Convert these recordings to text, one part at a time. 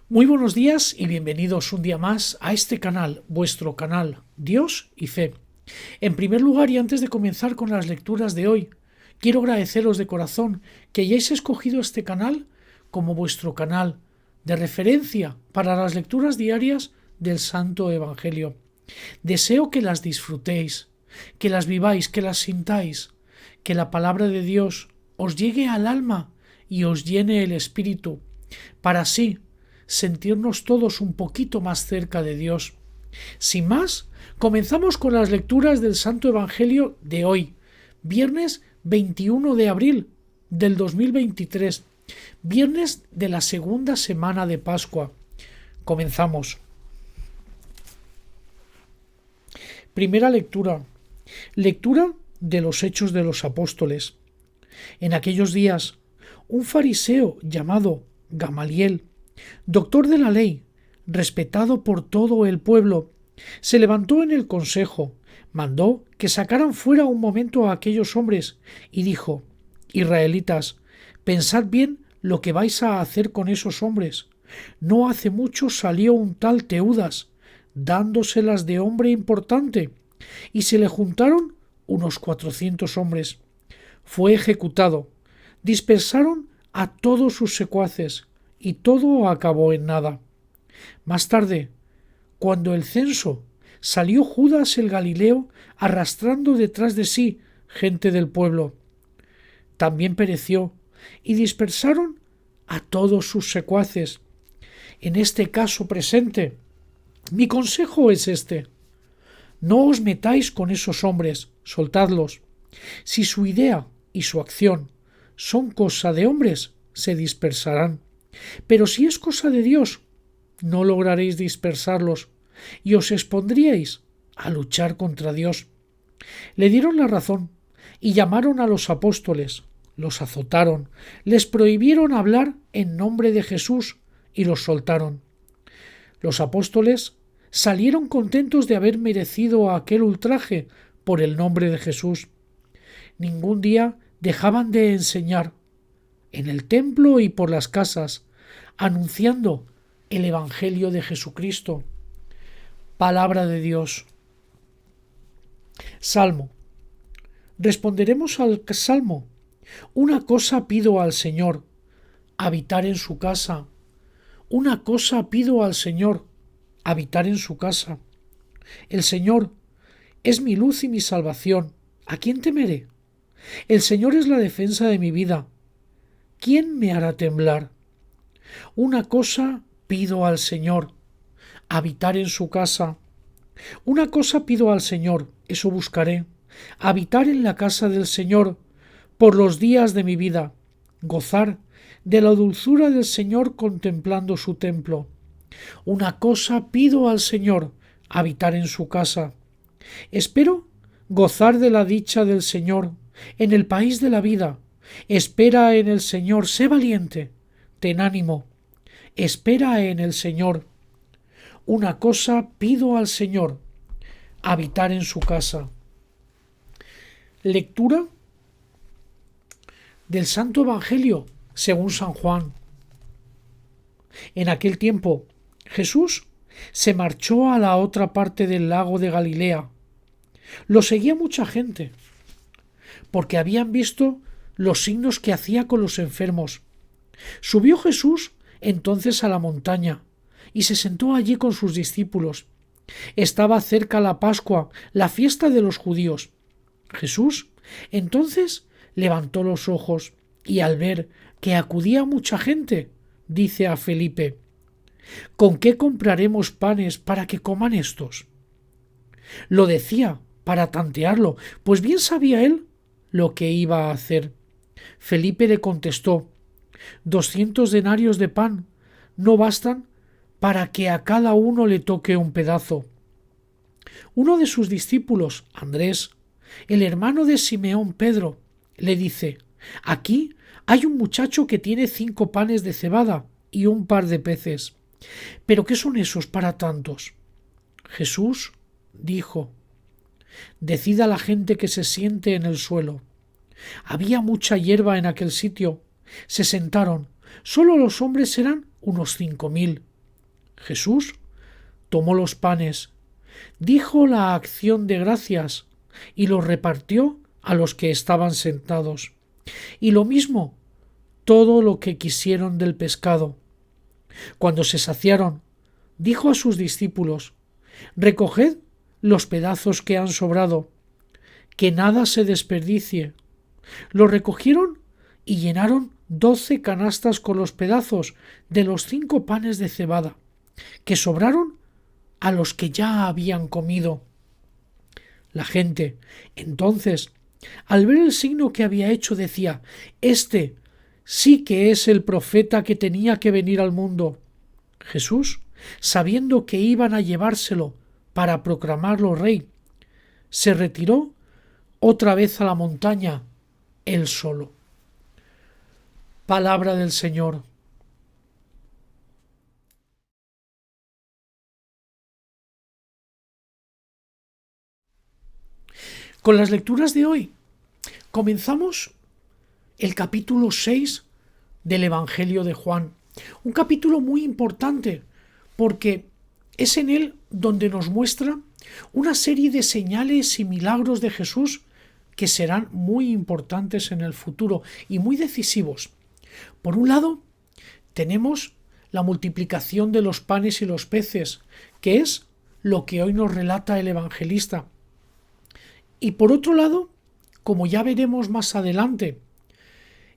Muy buenos días y bienvenidos un día más a este canal, vuestro canal Dios y Fe. En primer lugar, y antes de comenzar con las lecturas de hoy, quiero agradeceros de corazón que hayáis escogido este canal como vuestro canal de referencia para las lecturas diarias del Santo Evangelio. Deseo que las disfrutéis, que las viváis, que las sintáis, que la palabra de Dios os llegue al alma y os llene el espíritu, para así sentirnos todos un poquito más cerca de Dios. Sin más, comenzamos con las lecturas del Santo Evangelio de hoy, viernes 21 de abril del 2023, viernes de la segunda semana de Pascua. Comenzamos. Primera lectura. Lectura de los Hechos de los Apóstoles. En aquellos días, un fariseo llamado Gamaliel, doctor de la ley, respetado por todo el pueblo, se levantó en el consejo, mandó que sacaran fuera un momento a aquellos hombres y dijo: Israelitas, pensad bien lo que vais a hacer con esos hombres. No hace mucho salió un tal Teudas, dándoselas de hombre importante, y se le juntaron unos 400 hombres. Fue ejecutado, dispersaron a todos sus secuaces, y todo acabó en nada. Más tarde, cuando el censo, salió Judas el Galileo arrastrando detrás de sí gente del pueblo. También pereció, y dispersaron a todos sus secuaces. En este caso presente, mi consejo es este: no os metáis con esos hombres, soltadlos. Si su idea y su acción son cosa de hombres, se dispersarán. Pero si es cosa de Dios, no lograréis dispersarlos y os expondríais a luchar contra Dios. Le dieron la razón y llamaron a los apóstoles, los azotaron, les prohibieron hablar en nombre de Jesús y los soltaron. Los apóstoles salieron contentos de haber merecido aquel ultraje por el nombre de Jesús. Ningún día dejaban de enseñar, en el templo y por las casas, anunciando el Evangelio de Jesucristo. Palabra de Dios. Salmo. Responderemos al Salmo: una cosa pido al Señor, habitar en su casa. Una cosa pido al Señor, habitar en su casa. El Señor es mi luz y mi salvación. ¿A quién temeré? El Señor es la defensa de mi vida. ¿Quién me hará temblar? Una cosa pido al Señor, habitar en su casa. Una cosa pido al Señor, eso buscaré: habitar en la casa del Señor por los días de mi vida, gozar de la dulzura del Señor contemplando su templo. Una cosa pido al Señor, habitar en su casa. Espero gozar de la dicha del Señor en el país de la vida. Espera en el Señor, sé valiente, ten ánimo. Espera en el Señor. Una cosa pido al Señor, habitar en su casa. Lectura del Santo Evangelio según San Juan. En aquel tiempo, Jesús se marchó a la otra parte del lago de Galilea. Lo seguía mucha gente, porque habían visto los signos que hacía con los enfermos. Subió Jesús entonces a la montaña y se sentó allí con sus discípulos. Estaba cerca la Pascua, la fiesta de los judíos. Jesús entonces levantó los ojos y, al ver que acudía mucha gente, dice a Felipe: ¿con qué compraremos panes para que coman estos? Lo decía para tantearlo, pues bien sabía él lo que iba a hacer. Felipe le contestó: 200 denarios de pan no bastan para que a cada uno le toque un pedazo. Uno de sus discípulos, Andrés, el hermano de Simeón Pedro, le dice: aquí hay un muchacho que tiene 5 panes de cebada y un par de peces. ¿Pero qué son esos para tantos? Jesús dijo: decid a la gente que se siente en el suelo. Había mucha hierba en aquel sitio. Se sentaron. Solo los hombres eran unos 5000. Jesús tomó los panes, dijo la acción de gracias y los repartió a los que estaban sentados. Y lo mismo todo lo que quisieron del pescado. Cuando se saciaron, dijo a sus discípulos: recoged los pedazos que han sobrado, que nada se desperdicie. Los recogieron y llenaron 12 canastas con los pedazos de los 5 panes de cebada, que sobraron a los que ya habían comido. La gente, entonces, al ver el signo que había hecho, decía: este sí que es el profeta que tenía que venir al mundo. Jesús, sabiendo que iban a llevárselo para proclamarlo rey, se retiró otra vez a la montaña, él solo. Palabra del Señor. Con las lecturas de hoy comenzamos el capítulo 6 del Evangelio de Juan. Un capítulo muy importante porque es en él donde nos muestra una serie de señales y milagros de Jesús que serán muy importantes en el futuro y muy decisivos. Por un lado, tenemos la multiplicación de los panes y los peces, que es lo que hoy nos relata el evangelista. Y por otro lado, como ya veremos más adelante,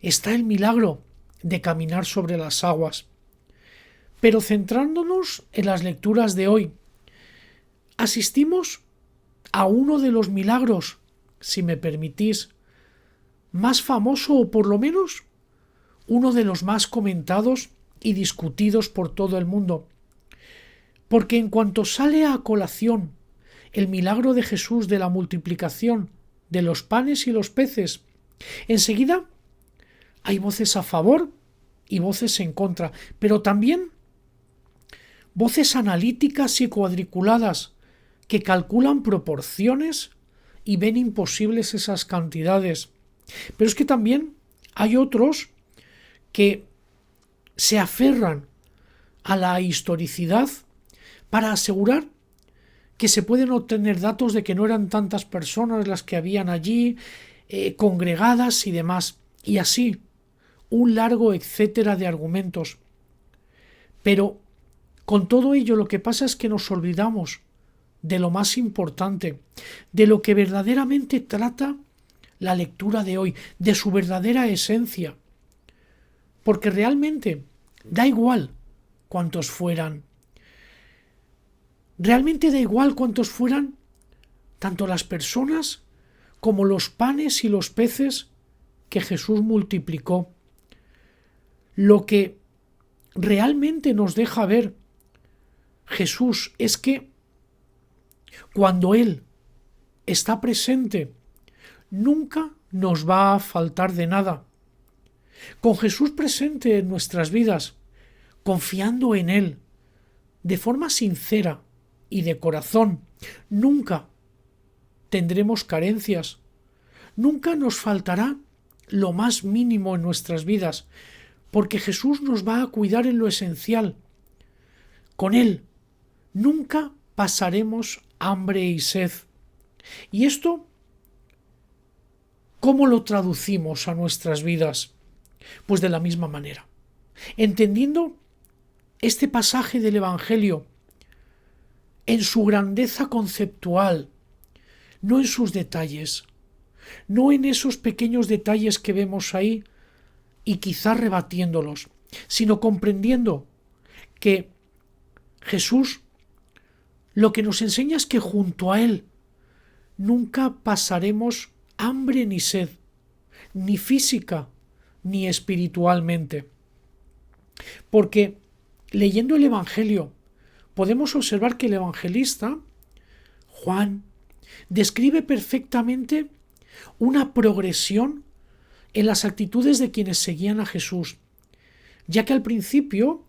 está el milagro de caminar sobre las aguas. Pero centrándonos en las lecturas de hoy, asistimos a uno de los milagros, si me permitís, más famoso o por lo menos uno de los más comentados y discutidos por todo el mundo. Porque en cuanto sale a colación el milagro de Jesús de la multiplicación de los panes y los peces, enseguida hay voces a favor y voces en contra, pero también voces analíticas y cuadriculadas que calculan proporciones y ven imposibles esas cantidades. Pero es que también hay otros que se aferran a la historicidad para asegurar que se pueden obtener datos de que no eran tantas personas las que habían allí, congregadas y demás. Y así, un largo etcétera de argumentos. Pero con todo ello lo que pasa es que nos olvidamos de lo más importante, de lo que verdaderamente trata la lectura de hoy, de su verdadera esencia. Porque realmente da igual cuántos fueran. Realmente da igual cuántos fueran tanto las personas como los panes y los peces que Jesús multiplicó. Lo que realmente nos deja ver Jesús es que cuando Él está presente, nunca nos va a faltar de nada. Con Jesús presente en nuestras vidas, confiando en Él, de forma sincera y de corazón, nunca tendremos carencias, nunca nos faltará lo más mínimo en nuestras vidas, porque Jesús nos va a cuidar en lo esencial. Con Él nunca pasaremos hambre y sed. Y esto, ¿cómo lo traducimos a nuestras vidas? Pues de la misma manera, entendiendo este pasaje del Evangelio en su grandeza conceptual, no en sus detalles, no en esos pequeños detalles que vemos ahí y quizás rebatiéndolos, sino comprendiendo que Jesús lo que nos enseña es que junto a Él nunca pasaremos hambre ni sed, ni física ni espiritualmente. Porque leyendo el Evangelio podemos observar que el evangelista, Juan, describe perfectamente una progresión en las actitudes de quienes seguían a Jesús, ya que al principio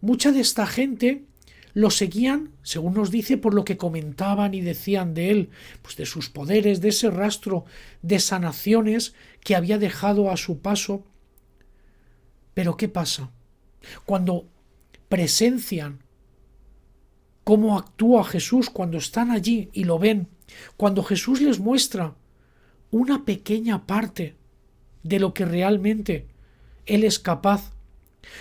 mucha de esta gente lo seguían, según nos dice, por lo que comentaban y decían de él, pues de sus poderes, de ese rastro de sanaciones que había dejado a su paso. Pero ¿qué pasa? Cuando presencian cómo actúa Jesús cuando están allí y lo ven, cuando Jesús les muestra una pequeña parte de lo que realmente Él es capaz.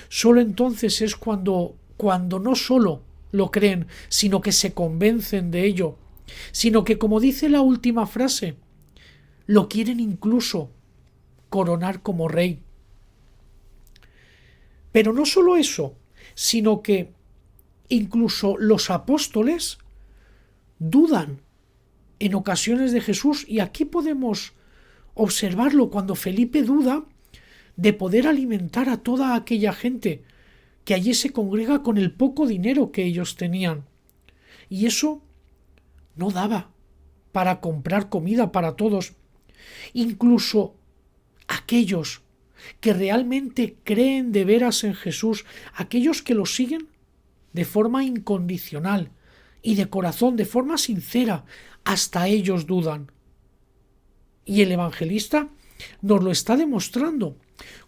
Solo entonces es cuando no solo lo creen, sino que se convencen de ello, sino que, como dice la última frase, lo quieren incluso coronar como rey. Pero no solo eso, sino que incluso los apóstoles dudan en ocasiones de Jesús, y aquí podemos observarlo cuando Felipe duda de poder alimentar a toda aquella gente que allí se congrega con el poco dinero que ellos tenían. Y eso no daba para comprar comida para todos. Incluso aquellos que realmente creen de veras en Jesús, aquellos que lo siguen de forma incondicional y de corazón, de forma sincera, hasta ellos dudan. Y el evangelista nos lo está demostrando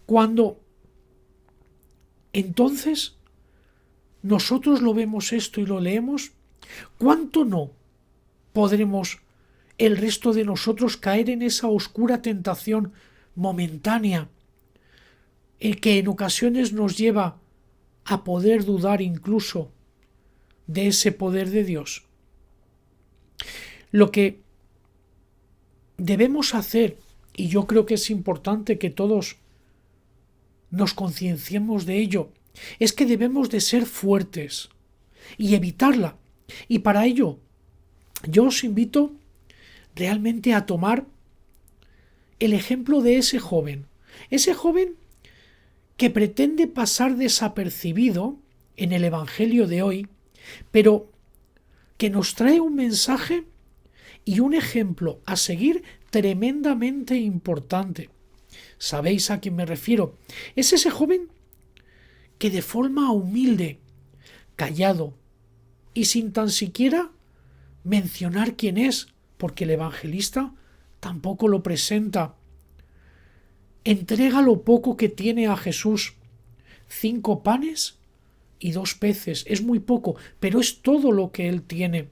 cuando entonces nosotros lo vemos esto y lo leemos. ¿Cuánto no podremos el resto de nosotros caer en esa oscura tentación momentánea que en ocasiones nos lleva a poder dudar incluso de ese poder de Dios? Lo que debemos hacer, y yo creo que es importante que todos nos concienciemos de ello, es que debemos de ser fuertes y evitarla. Y para ello yo os invito realmente a tomar el ejemplo de ese joven que pretende pasar desapercibido en el Evangelio de hoy, pero que nos trae un mensaje y un ejemplo a seguir tremendamente importante. ¿Sabéis a quién me refiero? Es ese joven que de forma humilde, callado y sin tan siquiera mencionar quién es, porque el evangelista tampoco lo presenta, entrega lo poco que tiene a Jesús: 5 panes y 2 peces. Es muy poco, pero es todo lo que él tiene.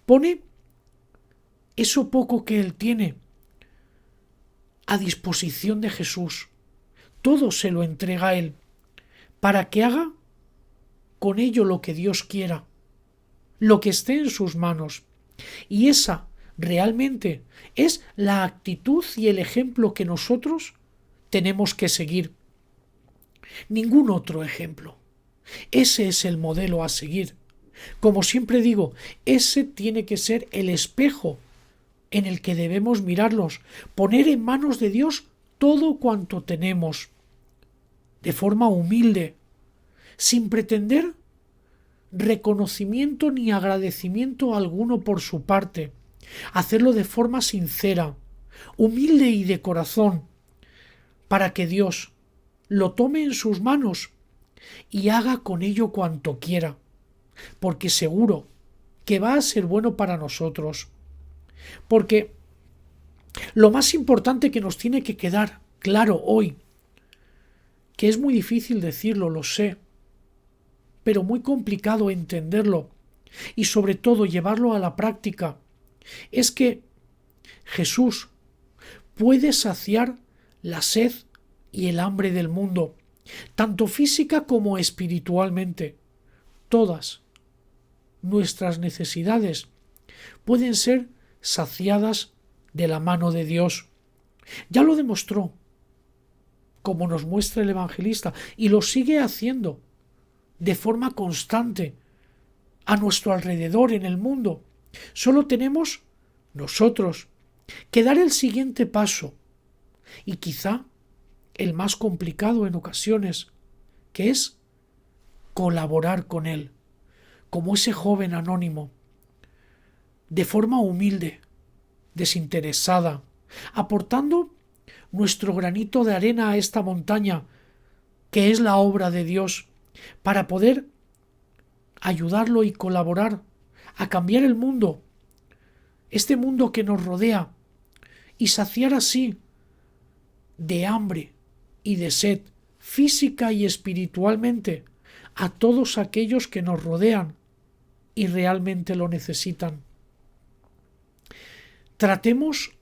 Pone eso poco que él tiene a disposición de Jesús. Todo se lo entrega a él, para que haga con ello lo que Dios quiera, lo que esté en sus manos. Y esa realmente es la actitud y el ejemplo que nosotros tenemos que seguir. Ningún otro ejemplo. Ese es el modelo a seguir. Como siempre digo, ese tiene que ser el espejo en el que debemos mirarlos, poner en manos de Dios todo cuanto tenemos, de forma humilde, sin pretender reconocimiento ni agradecimiento alguno por su parte, hacerlo de forma sincera, humilde y de corazón, para que Dios lo tome en sus manos y haga con ello cuanto quiera, porque seguro que va a ser bueno para nosotros. Porque lo más importante que nos tiene que quedar claro hoy, que es muy difícil decirlo, lo sé, pero muy complicado entenderlo y sobre todo llevarlo a la práctica, es que Jesús puede saciar la sed y el hambre del mundo, tanto física como espiritualmente. Todas nuestras necesidades pueden ser saciadas de la mano de Dios. Ya lo demostró, como nos muestra el evangelista, y lo sigue haciendo de forma constante a nuestro alrededor en el mundo. Solo tenemos nosotros que dar el siguiente paso, y quizá el más complicado en ocasiones, que es colaborar con Él, como ese joven anónimo, de forma humilde, desinteresada, aportando nuestro granito de arena a esta montaña, que es la obra de Dios, para poder ayudarlo y colaborar a cambiar el mundo, este mundo que nos rodea, y saciar así de hambre y de sed, física y espiritualmente, a todos aquellos que nos rodean, y realmente lo necesitan. Tratemos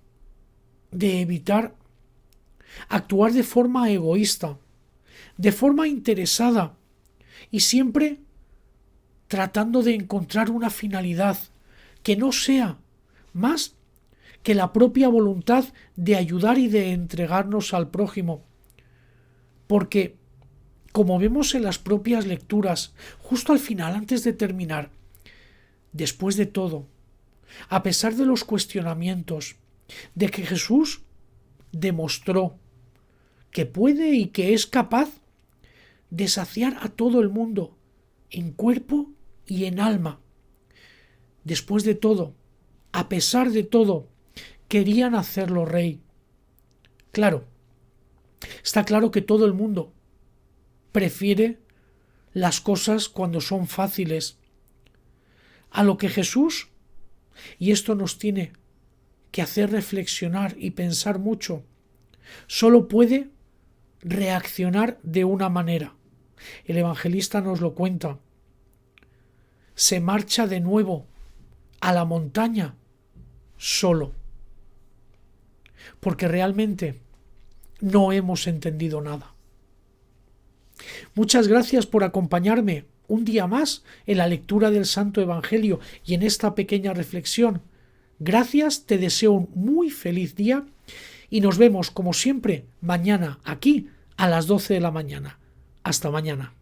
de evitar actuar de forma egoísta, de forma interesada y siempre tratando de encontrar una finalidad que no sea más que la propia voluntad de ayudar y de entregarnos al prójimo. Porque, como vemos en las propias lecturas, justo al final, antes de terminar, después de todo, a pesar de los cuestionamientos, de que Jesús demostró que puede y que es capaz de saciar a todo el mundo, en cuerpo y en alma. Después de todo, a pesar de todo, querían hacerlo rey. Claro, está claro que todo el mundo prefiere las cosas cuando son fáciles. A lo que Jesús, y esto nos tiene que hacer reflexionar y pensar mucho, solo puede reaccionar de una manera. El evangelista nos lo cuenta. Se marcha de nuevo a la montaña solo, porque realmente no hemos entendido nada. Muchas gracias por acompañarme un día más en la lectura del Santo Evangelio y en esta pequeña reflexión. Gracias, te deseo un muy feliz día y nos vemos como siempre mañana aquí a las 12 de la mañana. Hasta mañana.